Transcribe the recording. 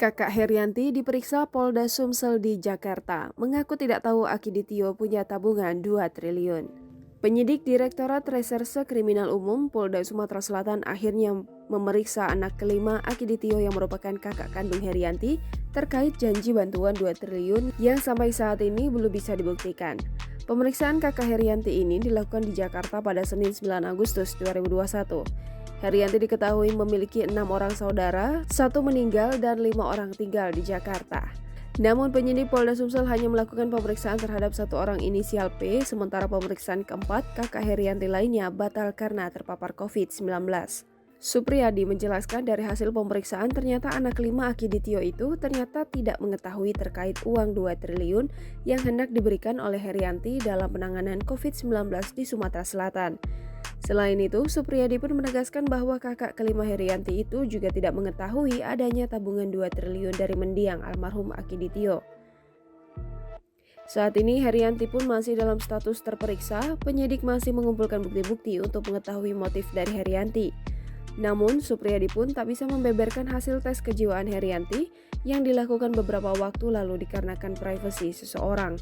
Kakak Herianti diperiksa Polda Sumsel di Jakarta, mengaku tidak tahu Akiditio punya tabungan 2 triliun. Penyidik Direktorat Reserse Kriminal Umum Polda Sumatera Selatan akhirnya memeriksa anak kelima Akiditio yang merupakan kakak kandung Herianti terkait janji bantuan 2 triliun yang sampai saat ini belum bisa dibuktikan. Pemeriksaan kakak Herianti ini dilakukan di Jakarta pada Senin 9 Agustus 2021. Herianti diketahui memiliki 6 orang saudara, 1 meninggal dan 5 orang tinggal di Jakarta. Namun penyidik Polda Sumsel hanya melakukan pemeriksaan terhadap 1 orang inisial P, sementara pemeriksaan keempat kakak Herianti lainnya batal karena terpapar COVID-19. Supriyadi menjelaskan dari hasil pemeriksaan ternyata anak kelima Akiditio itu ternyata tidak mengetahui terkait uang 2 triliun yang hendak diberikan oleh Herianti dalam penanganan COVID-19 di Sumatera Selatan. Selain itu, Supriyadi pun menegaskan bahwa kakak kelima Herianti itu juga tidak mengetahui adanya tabungan 2 triliun dari mendiang almarhum Akiditio. Saat ini Herianti pun masih dalam status terperiksa, penyidik masih mengumpulkan bukti-bukti untuk mengetahui motif dari Herianti. Namun, Supriyadi pun tak bisa membeberkan hasil tes kejiwaan Herianti yang dilakukan beberapa waktu lalu dikarenakan privasi seseorang.